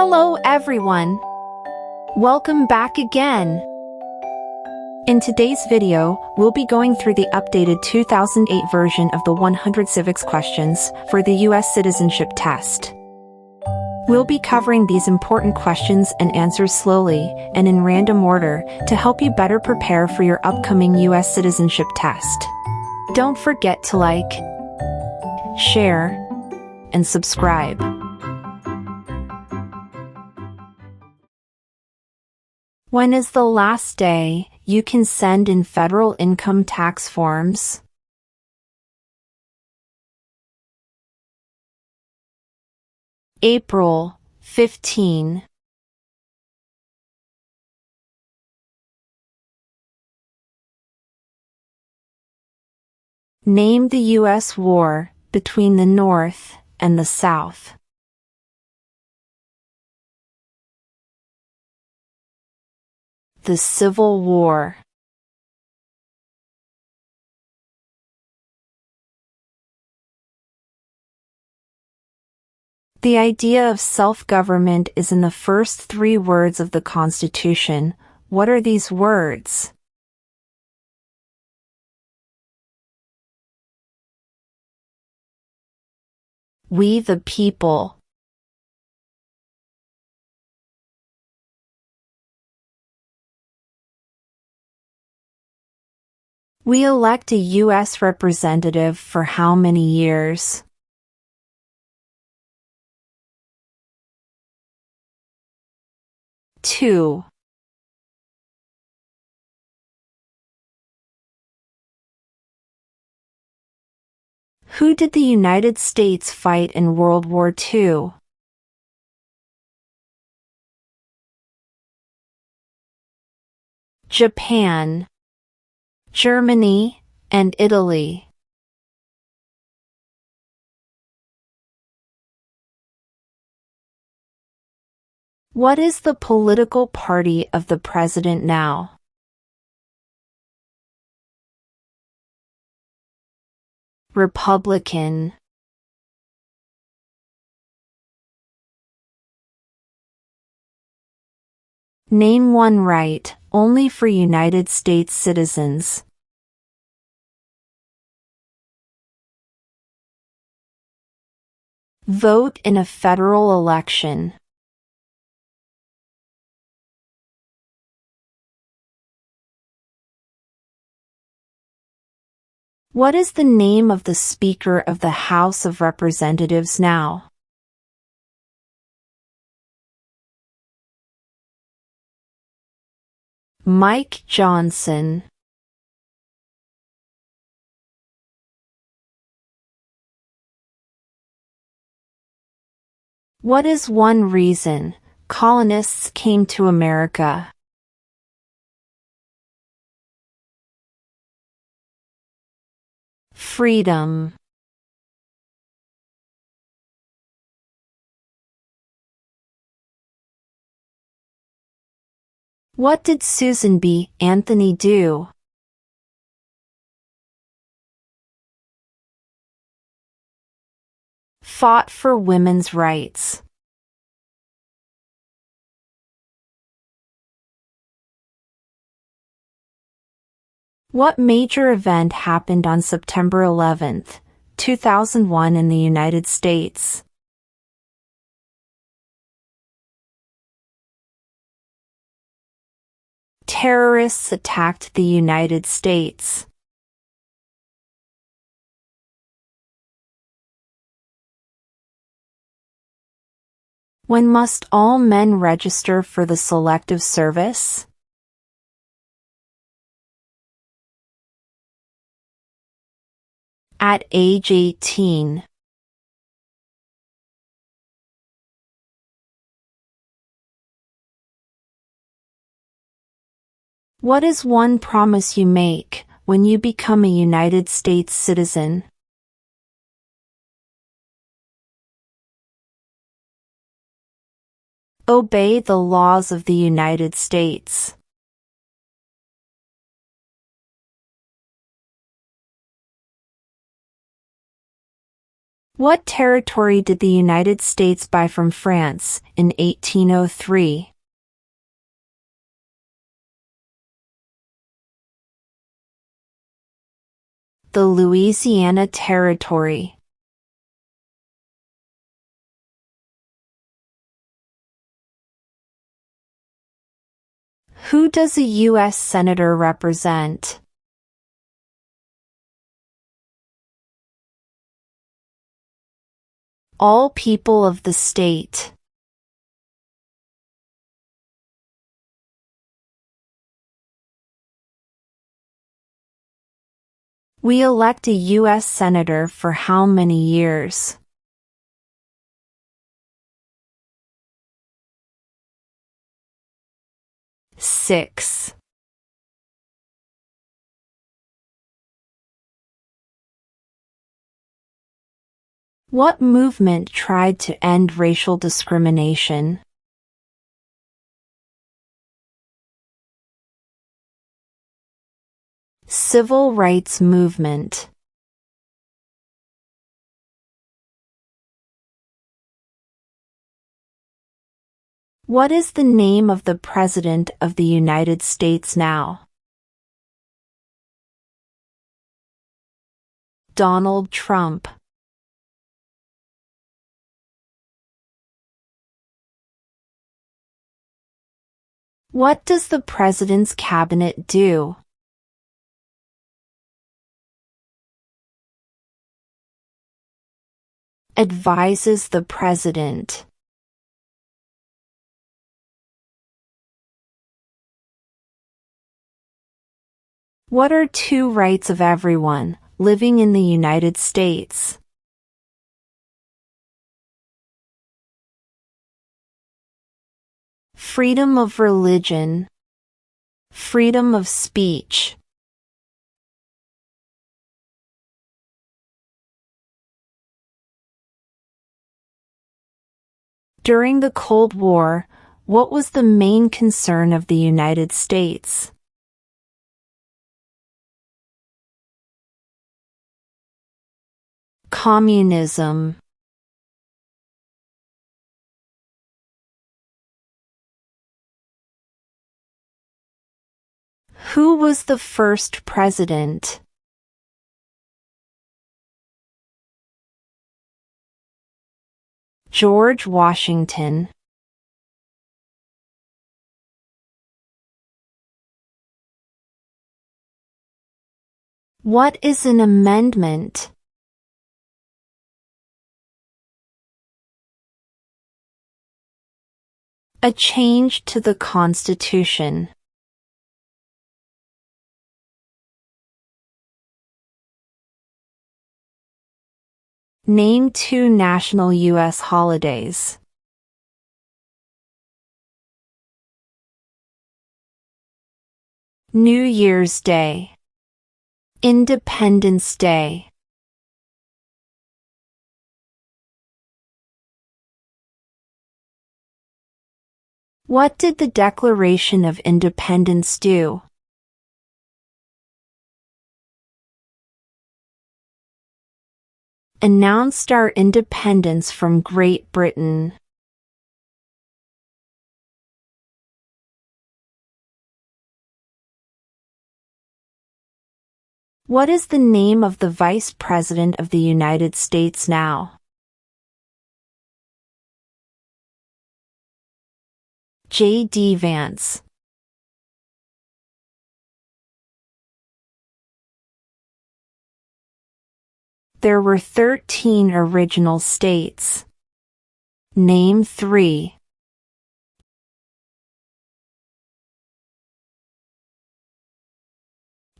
Hello everyone! Welcome back again! In today's video, we'll be going through the updated 2008 version of the 100 civics questions for the U.S. Citizenship Test. We'll be covering these important questions and answers slowly and in random order to help you better prepare for your upcoming U.S. Citizenship Test. Don't forget to like, share, and subscribe. When is the last day you can send in federal income tax forms? April 15. Name the U.S. war between the North and the South. The Civil War. The idea of self-government is in the first 3 words of the Constitution. What are these words? We the people. We elect a U.S. representative for how many years? Two. Who did the United States fight in World War II? Japan, Germany, and Italy. What is the political party of the president now? Republican. Name one right only for United States citizens. Vote in a federal election. What is the name of the Speaker of the House of Representatives now? Mike Johnson. What is one reason colonists came to America? Freedom. What did Susan B. Anthony do? Fought for women's rights. What major event happened on September 11, 2001 in the United States? Terrorists attacked the United States. When must all men register for the Selective Service? At age 18. What is one promise you make when you become a United States citizen? Obey the laws of the United States. What territory did the United States buy from France in 1803? The Louisiana Territory. Who does a U.S. Senator represent? All people of the state. We elect a U.S. Senator for how many years? 6. What movement tried to end racial discrimination? Civil rights movement. What is the name of the President of the United States now? Donald Trump. What does the President's cabinet do? Advises the President. What are two rights of everyone living in the United States? Freedom of religion. Freedom of speech. During the Cold War, what was the main concern of the United States? Communism. Who was the first president? George Washington. What is an amendment? A change to the Constitution. Name two national U.S. holidays. New Year's Day. Independence Day. What did the Declaration of Independence do? Announced our independence from Great Britain. What is the name of the Vice President of the United States now? J.D. Vance. There were 13 original states. Name 3.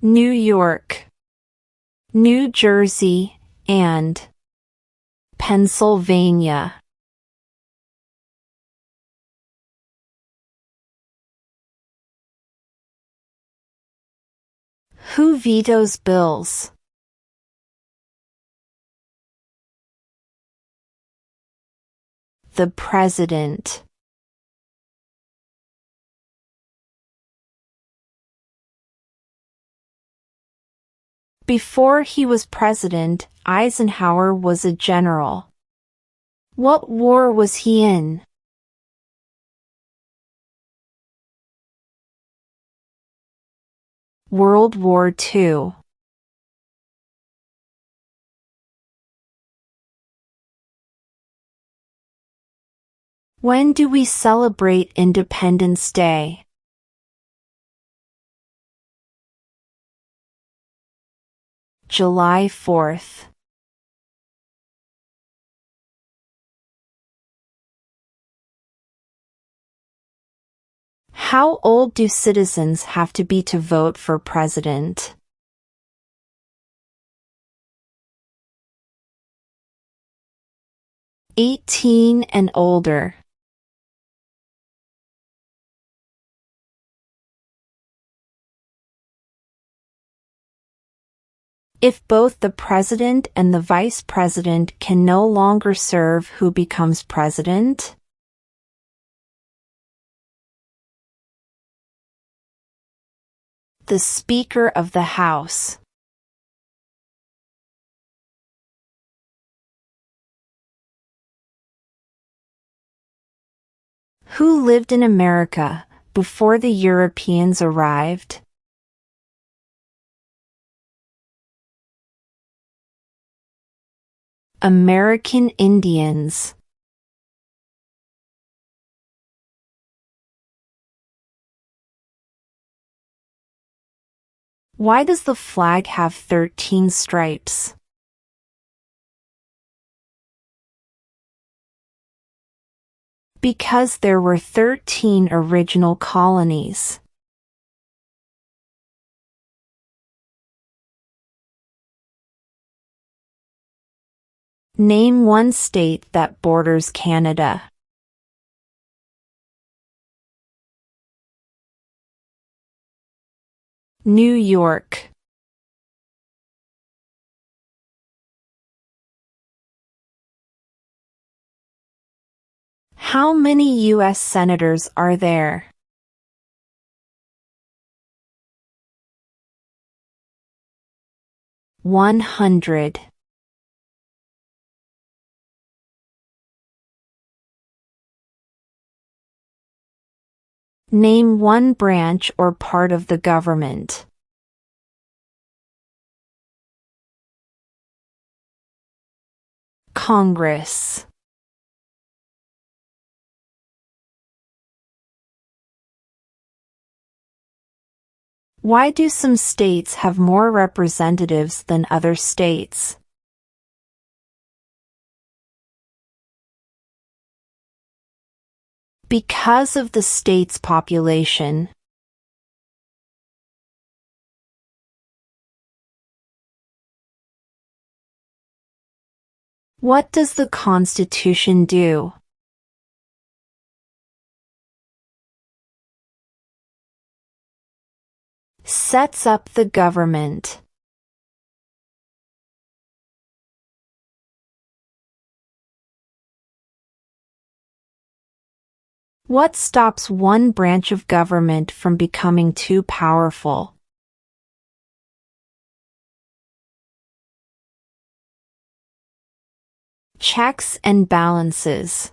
New York, New Jersey, and Pennsylvania. Who vetoes bills? The President. Before he was president, Eisenhower was a general. What war was he in? World War II. When do we celebrate Independence Day? July 4th. How old do citizens have to be to vote for president? 18 and older. If both the president and the vice president can no longer serve, who becomes president? The Speaker of the House. Who lived in America before the Europeans arrived? American Indians. Why does the flag have 13 stripes? Because there were 13 original colonies. Name one state that borders Canada. New York. How many U.S. senators are there? 100. Name one branch or part of the government. Congress. Why do some states have more representatives than other states? Because of the state's population. What does the Constitution do? Sets up the government. What stops one branch of government from becoming too powerful? Checks and balances.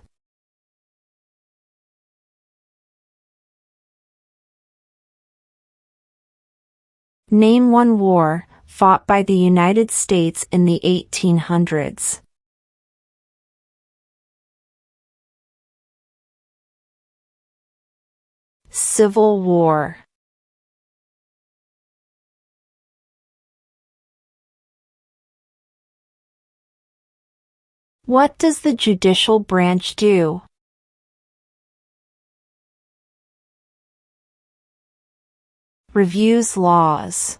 Name one war fought by the United States in the 1800s. Civil War. What does the judicial branch do? Reviews laws.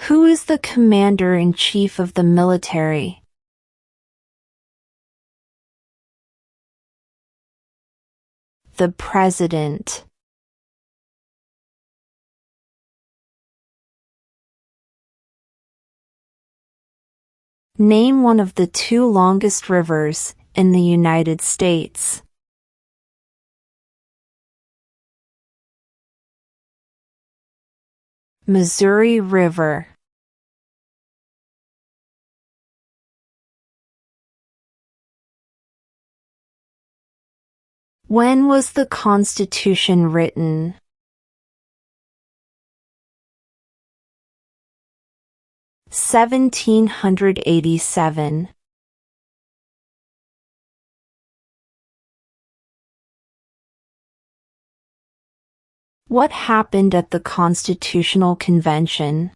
Who is the commander-in-chief of the military? The president. Name one of the two longest rivers in the United States. Missouri River. When was the Constitution written? (1787). What happened at the Constitutional Convention?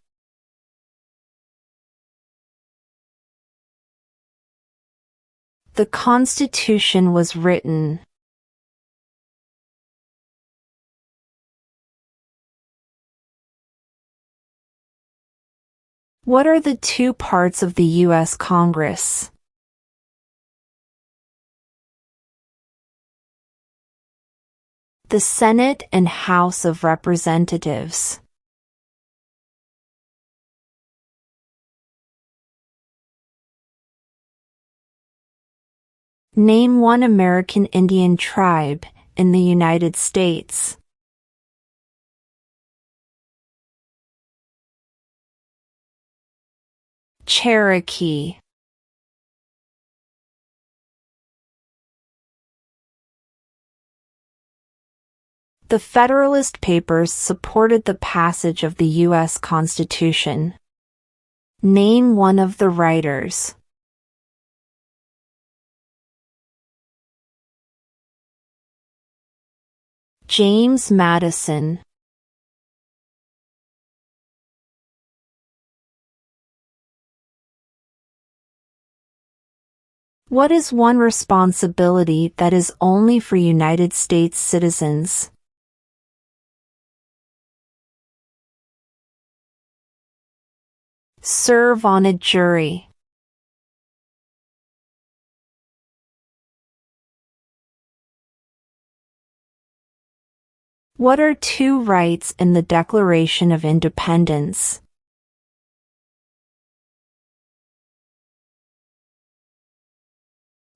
The Constitution was written. What are the two parts of the U.S. Congress? The Senate and House of Representatives. Name one American Indian tribe in the United States. Cherokee. The Federalist Papers supported the passage of the U.S. Constitution. Name one of the writers. James Madison. What is one responsibility that is only for United States citizens? Serve on a jury. What are two rights in the Declaration of Independence?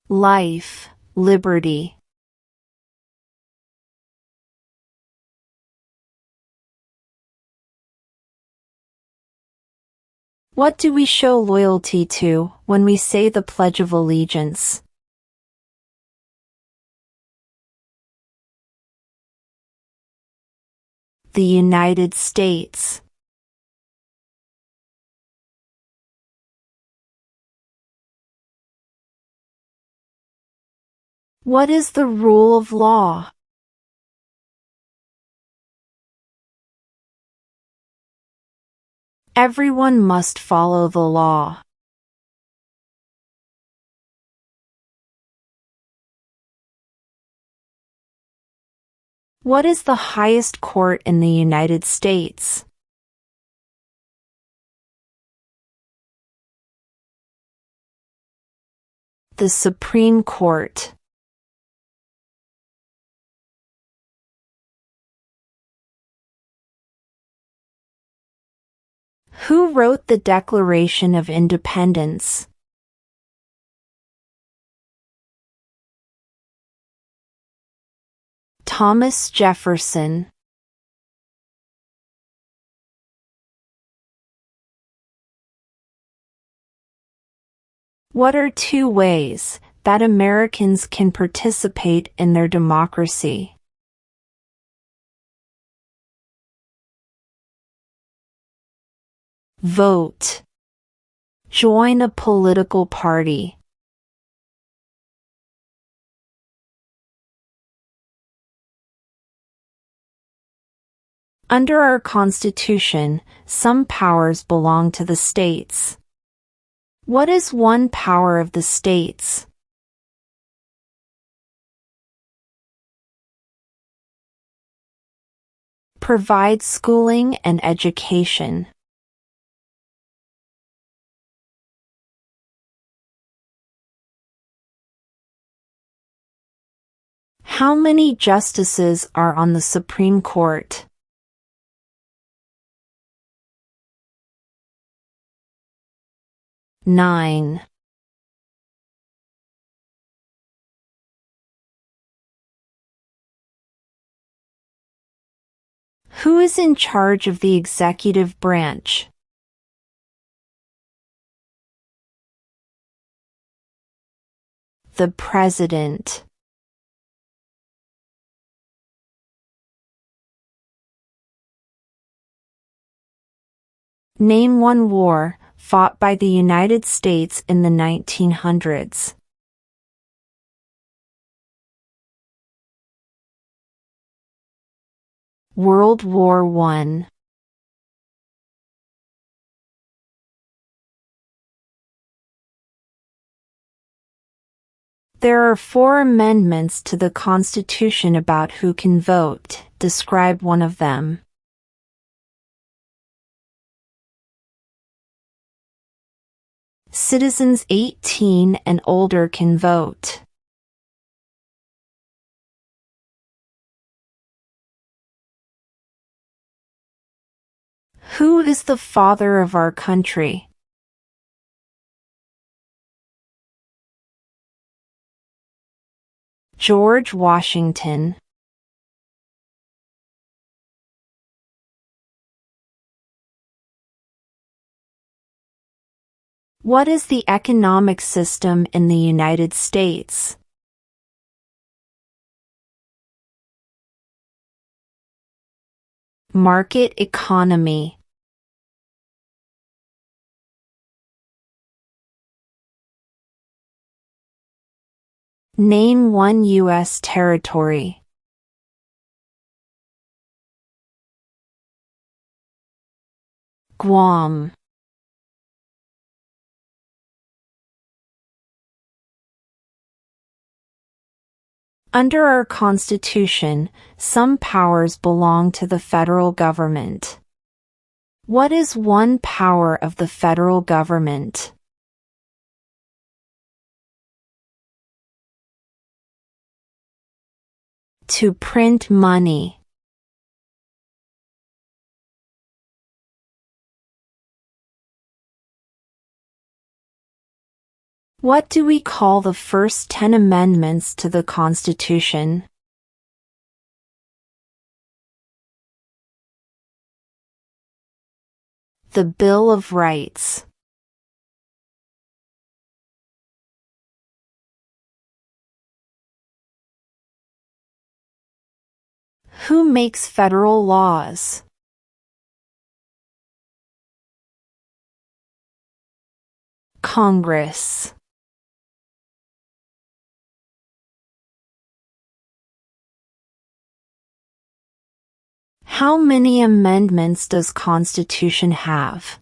Life, liberty. What do we show loyalty to when we say the Pledge of Allegiance? The United States. What is the rule of law? Everyone must follow the law. What is the highest court in the United States? The Supreme Court. Who wrote the Declaration of Independence? Thomas Jefferson. What are two ways that Americans can participate in their democracy? Vote. Join a political party. Under our Constitution, some powers belong to the states. What is one power of the states? Provide schooling and education. How many justices are on the Supreme Court? 9. Who is in charge of the executive branch? The President. Name one war fought by the United States in the 1900s. World War I. There are 4 amendments to the Constitution about who can vote. Describe one of them. Citizens 18 and older can vote. Who is the father of our country? George Washington. What is the economic system in the United States? Market economy. Name one U.S. territory. Guam. Under our Constitution, some powers belong to the federal government. What is one power of the federal government? To print money. What do we call the first 10 amendments to the Constitution? The Bill of Rights. Who makes federal laws? Congress. How many amendments does Constitution have?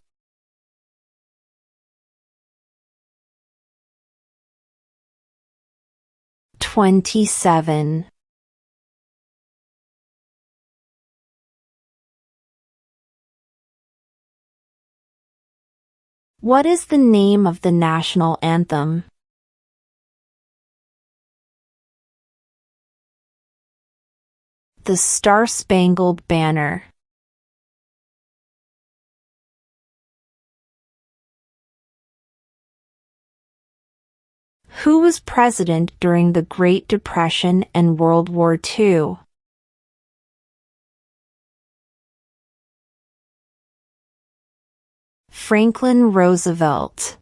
27. What is the name of the national anthem? The Star-Spangled Banner. Who was president during the Great Depression and World War II? Franklin Roosevelt.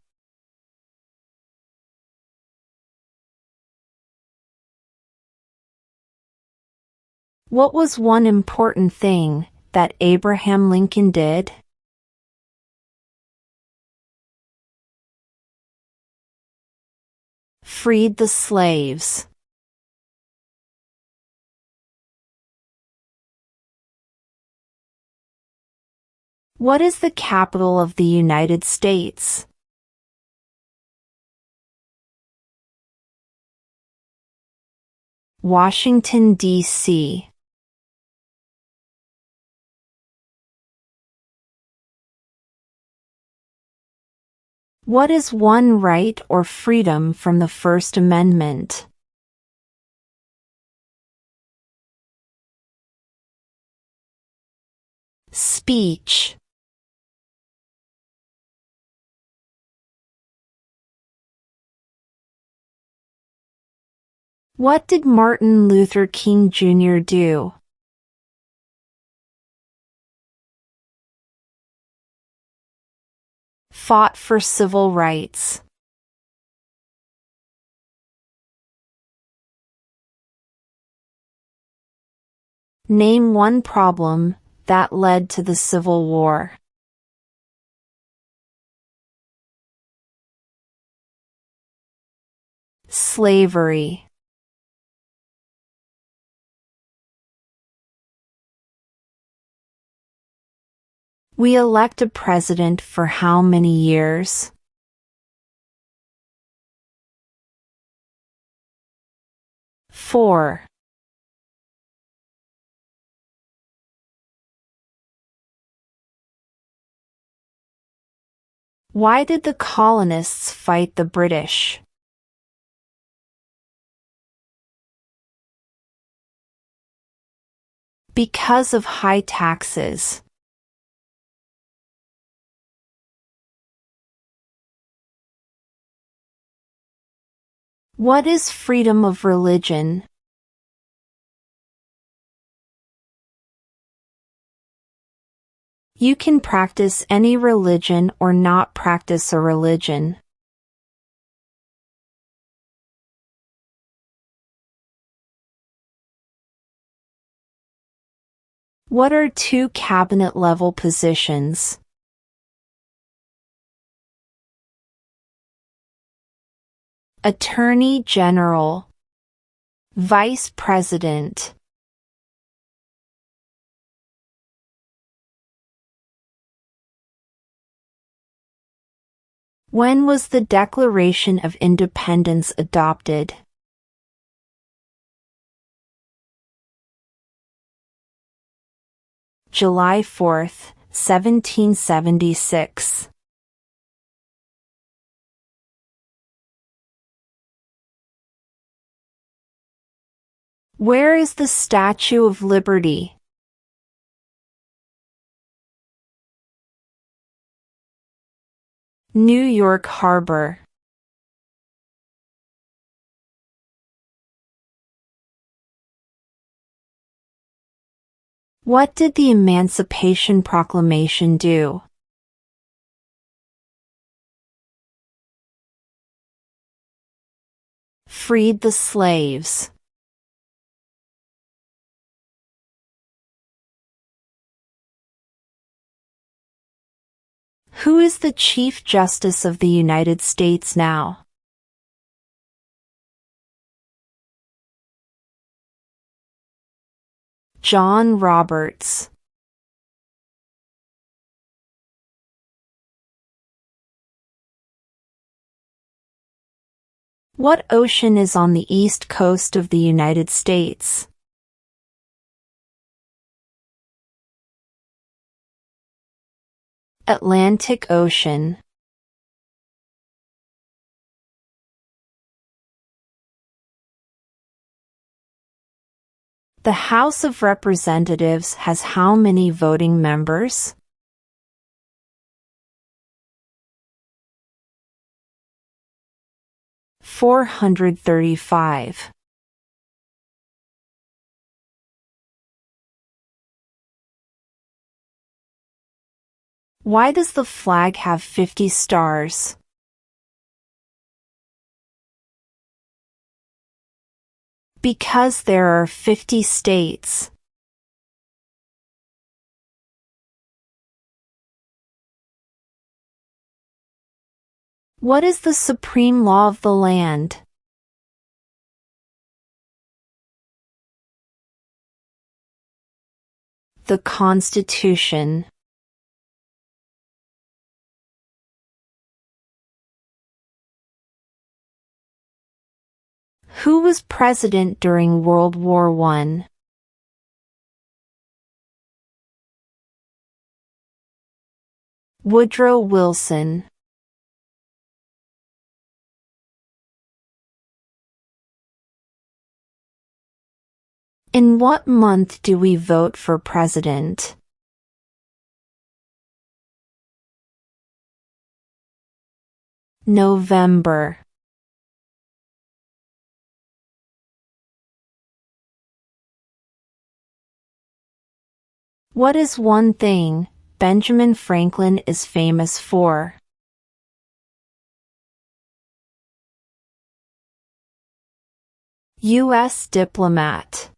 What was one important thing that Abraham Lincoln did? Freed the slaves. What is the capital of the United States? Washington, D.C. What is one right or freedom from the First Amendment? Speech. What did Martin Luther King Jr. do? fought for civil rights? Name one problem that led to the Civil War. Slavery. We elect a president for how many years? 4. Why did the colonists fight the British? Because of high taxes. What is freedom of religion? You can practice any religion or not practice a religion. What are 2 cabinet-level positions? Attorney General, Vice President. When was the Declaration of Independence adopted? July 4, 1776. Where is the Statue of Liberty? New York Harbor. What did the Emancipation Proclamation do? Freed the slaves. Who is the Chief Justice of the United States now? John Roberts. What ocean is on the east coast of the United States? Atlantic Ocean. The House of Representatives has how many voting members? 435. Why does the flag have 50 stars? Because there are 50 states. What is the supreme law of the land? The Constitution. Who was president during World War I? Woodrow Wilson. In what month do we vote for president? November. What is one thing Benjamin Franklin is famous for? U.S. diplomat.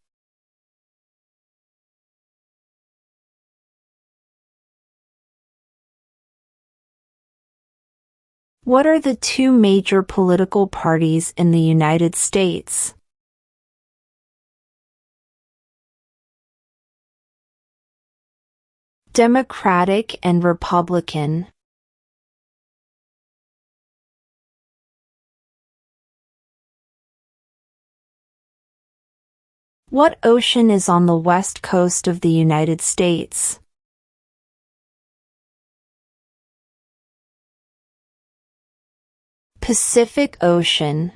What are the two major political parties in the United States? Democratic and Republican. What ocean is on the west coast of the United States? Pacific Ocean.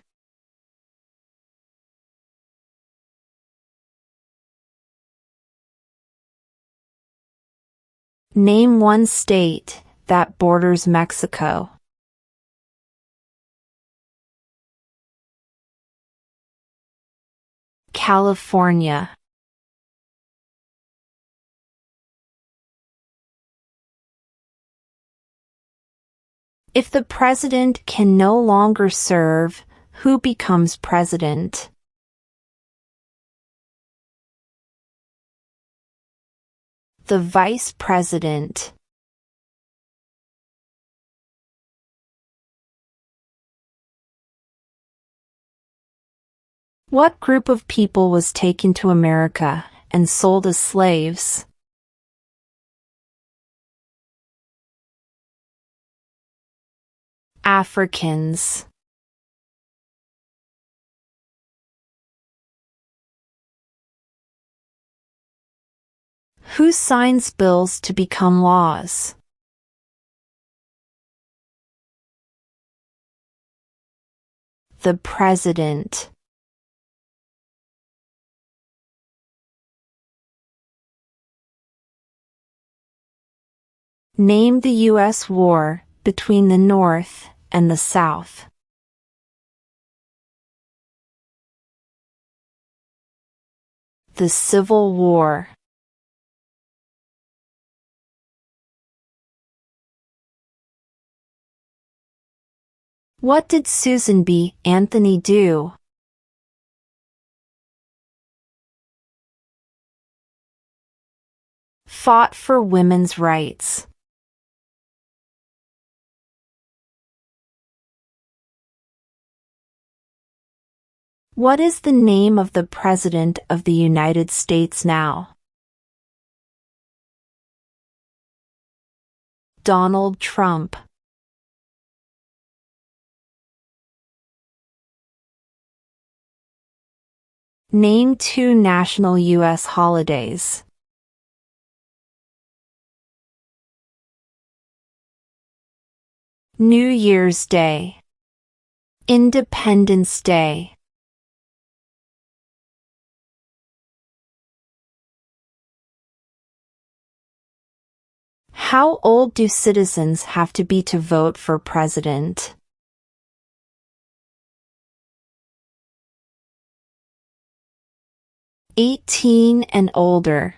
Name one state that borders Mexico. California. If the president can no longer serve, who becomes president? The vice president. What group of people was taken to America and sold as slaves? Africans. Who signs bills to become laws? The president. Name the U.S. war between the North and the South. The Civil War. What did Susan B. Anthony do? Fought for women's rights. What is the name of the President of the United States now? Donald Trump. Name two national U.S. holidays. New Year's Day. Independence Day. How old do citizens have to be to vote for president? 18 and older.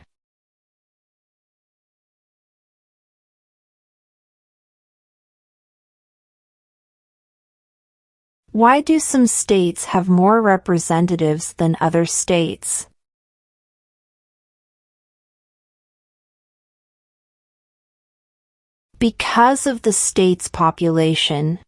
Why do some states have more representatives than other states? Because of the state's population.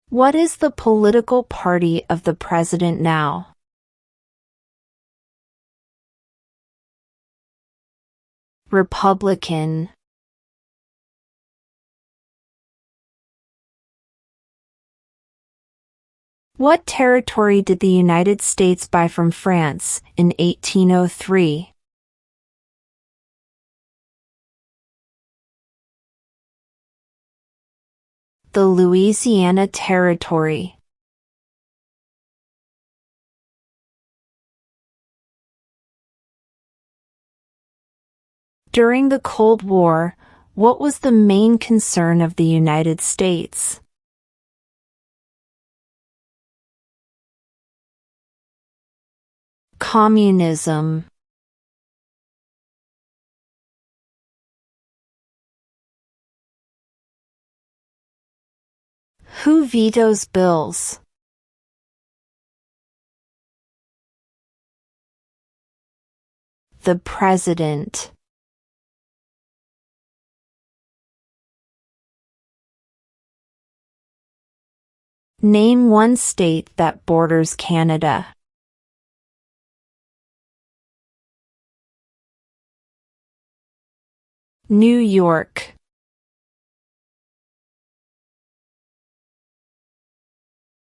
What is the political party of the president now? Republican. What territory did the United States buy from France in 1803? The Louisiana Territory. During the Cold War, what was the main concern of the United States? Communism. Who vetoes bills? The President. Name one state that borders Canada. New York.